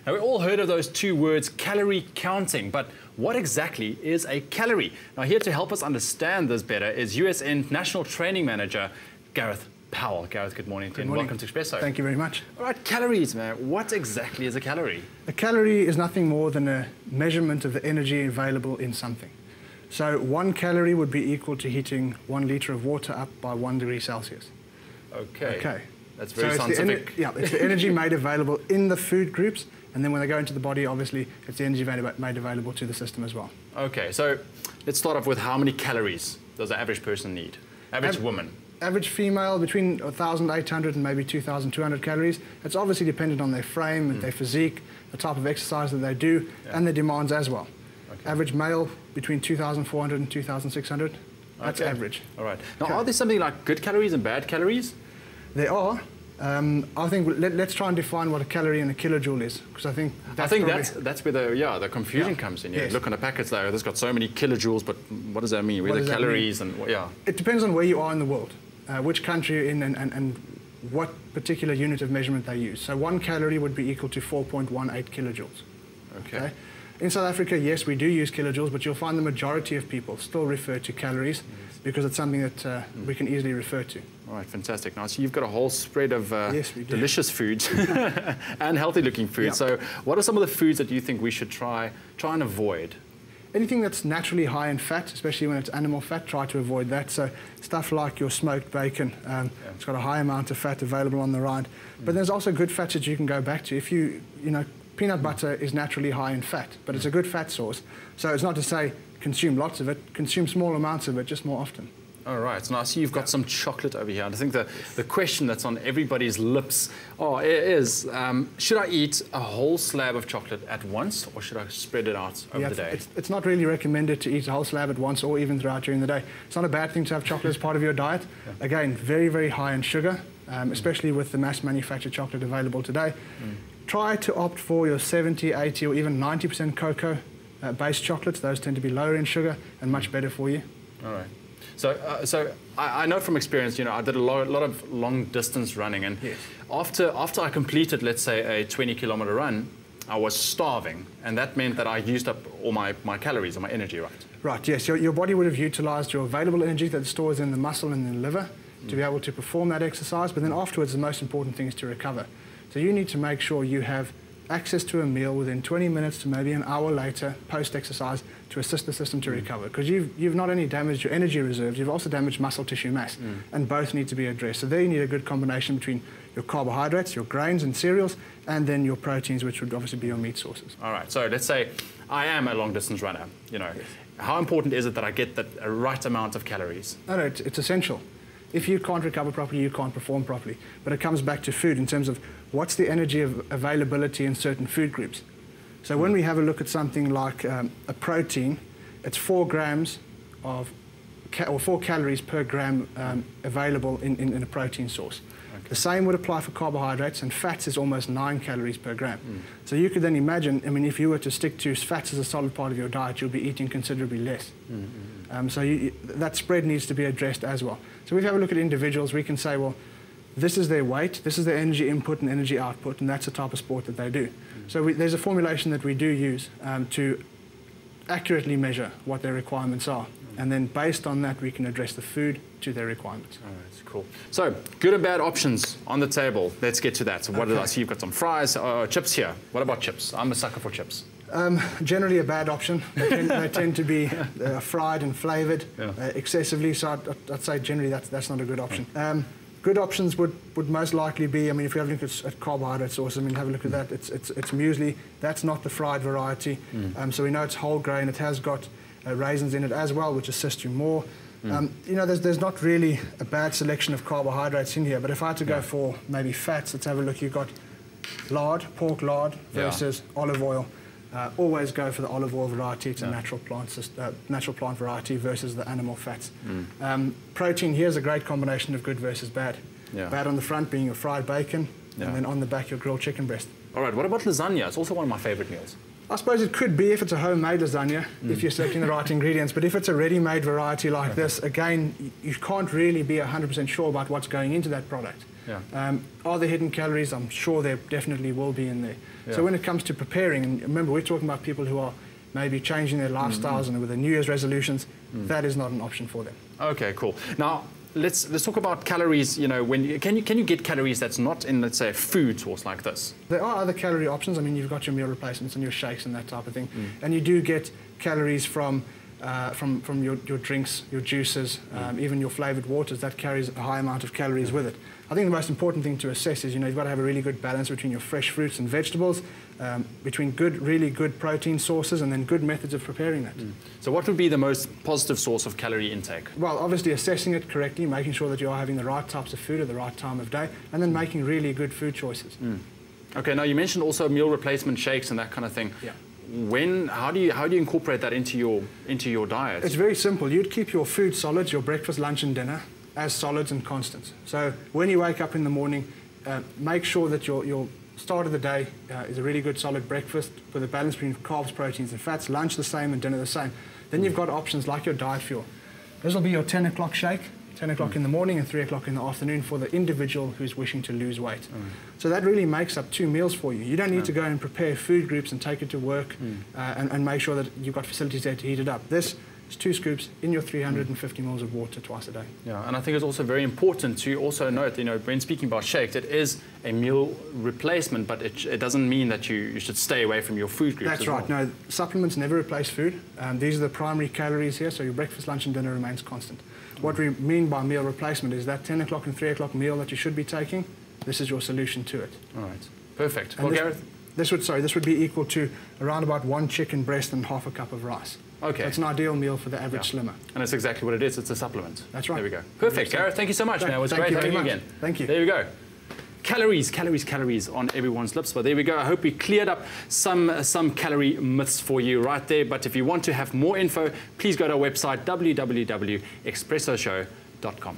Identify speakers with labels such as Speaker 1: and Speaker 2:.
Speaker 1: Now, we all heard of those two words, calorie counting, but what exactly is a calorie? Now, here to help us understand this better is USN National Training Manager, Gareth Powell. Gareth, good morning to you and welcome to Expresso.
Speaker 2: Thank you very much.
Speaker 1: All right, calories, man. What exactly is a calorie?
Speaker 2: A calorie is nothing more than a measurement of the energy available in something. So 1 calorie would be equal to heating 1 litre of water up by 1 degree Celsius.
Speaker 1: Okay. That's very scientific.
Speaker 2: It's the energy made available in the food groups, and then when they go into the body, obviously, it's the energy made available to the system as well.
Speaker 1: Okay, so let's start off with how many calories does the average person need? Average woman?
Speaker 2: Average female, between 1,800 and maybe 2,200 calories. It's obviously dependent on their frame, their physique, the type of exercise that they do, and their demands as well. Okay. Average male, between 2,400 and 2,600. That's average.
Speaker 1: All right. Now, are there something like good calories and bad calories?
Speaker 2: There are. I think let's try and define what a calorie and a kilojoule is, because I think
Speaker 1: that's where the confusion comes in. Yes. Look on the packets there; there's got so many kilojoules, but what does that mean? Where are the calories and
Speaker 2: It depends on where you are in the world, which country you're in, and what particular unit of measurement they use. So 1 calorie would be equal to 4.18 kilojoules. Okay. In South Africa, yes, we do use kilojoules, but you'll find the majority of people still refer to calories because it's something that we can easily refer to.
Speaker 1: All right, fantastic. Now, so you've got a whole spread of delicious foods and healthy-looking foods. So what are some of the foods that you think we should try and avoid?
Speaker 2: Anything that's naturally high in fat, especially when it's animal fat, try to avoid that. So stuff like your smoked bacon, it's got a high amount of fat available on the rind. But there's also good fats that you can go back to. If you know, peanut butter is naturally high in fat, but it's a good fat source. So it's not to say consume lots of it, consume small amounts of it, just more often.
Speaker 1: All right, so now I see you've got some chocolate over here. And I think the question that's on everybody's lips is, should I eat a whole slab of chocolate at once, or should I spread it out over the day?
Speaker 2: It's not really recommended to eat a whole slab at once or even throughout during the day. It's not a bad thing to have chocolate as part of your diet. Again, very, very high in sugar, especially with the mass manufactured chocolate available today. Try to opt for your 70, 80 or even 90% cocoa-based chocolates. Those tend to be lower in sugar and much better for you.
Speaker 1: All right. So I know from experience, I did a lot of long distance running, and after I completed, let's say, a 20-kilometer run, I was starving, and that meant that I used up all my calories or my energy, right?
Speaker 2: Right, yes. Your body would have utilized your available energy that stores in the muscle and the liver to be able to perform that exercise, but then afterwards the most important thing is to recover. So you need to make sure you have access to a meal within 20 minutes to maybe an hour later, post-exercise, to assist the system to recover. Because you've not only damaged your energy reserves, you've also damaged muscle tissue mass, and both need to be addressed. So there you need a good combination between your carbohydrates, your grains and cereals, and then your proteins, which would obviously be your meat sources.
Speaker 1: All right, so let's say I am a long-distance runner, How important is it that I get the right amount of calories?
Speaker 2: No, it's essential. If you can't recover properly, you can't perform properly. But it comes back to food in terms of what's the energy availability in certain food groups. So when we have a look at something like a protein, it's 4 grams or 4 calories per gram available in a protein source. The same would apply for carbohydrates, and fats is almost 9 calories per gram. So you could then imagine, if you were to stick to fats as a solid part of your diet, you'll be eating considerably less. So that spread needs to be addressed as well. So if we have a look at individuals, we can say, well, this is their weight, this is their energy input and energy output, and that's the type of sport that they do. So there's a formulation that we do use to accurately measure what their requirements are. And then based on that, we can address the food to their requirements.
Speaker 1: All right, cool. So good and bad options on the table. Let's get to that. So what did I see? You've got some fries, chips here. What about chips? I'm a sucker for chips.
Speaker 2: Generally a bad option. They tend to be fried and flavored excessively, so I'd say generally that's not a good option. Good options would most likely be, if you have a look at carbohydrate sources, have a look at that. It's muesli. That's not the fried variety. So we know it's whole grain. It has got raisins in it as well, which assist you more. There's not really a bad selection of carbohydrates in here, but if I had to go for maybe fats, let's have a look. You've got lard, pork lard versus olive oil. Always go for the olive oil variety. It's a natural plant variety versus the animal fats. Protein, here's a great combination of good versus bad. Bad on the front being your fried bacon, and then on the back your grilled chicken breast.
Speaker 1: All right, what about lasagna? It's also one of my favorite meals.
Speaker 2: I suppose it could be if it's a homemade lasagna, if you're selecting the right ingredients. But if it's a ready-made variety like this, again, you can't really be 100% sure about what's going into that product.
Speaker 1: Yeah.
Speaker 2: Are there hidden calories? I'm sure there definitely will be in there.
Speaker 1: Yeah.
Speaker 2: So when it comes to preparing, and remember we're talking about people who are maybe changing their lifestyles and with their New Year's resolutions, that is not an option for them.
Speaker 1: Okay, cool. Now, let's talk about calories. You know, can you get calories that's not in, let's say, a food source like this?
Speaker 2: There are other calorie options. I mean, you've got your meal replacements and your shakes and that type of thing, and you do get calories from your drinks, your juices, even your flavoured waters. That carries a high amount of calories with it. I think the most important thing to assess is, you've got to have a really good balance between your fresh fruits and vegetables, between really good protein sources, and then good methods of preparing that.
Speaker 1: So what would be the most positive source of calorie intake?
Speaker 2: Well, obviously assessing it correctly, making sure that you are having the right types of food at the right time of day, and then making really good food choices.
Speaker 1: Okay, now you mentioned also meal replacement shakes and that kind of thing.
Speaker 2: Yeah.
Speaker 1: How do you incorporate that into your diet?
Speaker 2: It's very simple. You'd keep your food solids, your breakfast, lunch and dinner, as solids and constants. So when you wake up in the morning, make sure that your start of the day is a really good solid breakfast with a balance between carbs, proteins and fats, lunch the same and dinner the same. Then you've got options like your diet fuel. This will be your 10 o'clock shake, 10 o'clock in the morning and 3 o'clock in the afternoon for the individual who's wishing to lose weight. So that really makes up 2 meals for you. You don't need to go and prepare food groups and take it to work and make sure that you've got facilities there to heat it up. This is 2 scoops in your 350 ml of water twice a day.
Speaker 1: Yeah, and I think it's also very important to also note, when speaking about shakes, it is a meal replacement, but it doesn't mean that you should stay away from your food groups.
Speaker 2: That's right. No, supplements never replace food. These are the primary calories here, so your breakfast, lunch and dinner remains constant. What we mean by meal replacement is that 10 o'clock and 3 o'clock meal that you should be taking, this is your solution to it.
Speaker 1: All right, perfect.
Speaker 2: And
Speaker 1: well, Gareth?
Speaker 2: This would be equal to around about 1 chicken breast and half a cup of rice.
Speaker 1: Okay.
Speaker 2: That's an ideal meal for the average slimmer.
Speaker 1: And that's exactly what it is. It's a supplement.
Speaker 2: That's right.
Speaker 1: There we go. Perfect. Gareth, thank you so much. It was great having you again.
Speaker 2: Thank you.
Speaker 1: There we go. Calories, calories, calories on everyone's lips. But there we go. I hope we cleared up some calorie myths for you right there. But if you want to have more info, please go to our website, www.expressoshow.com.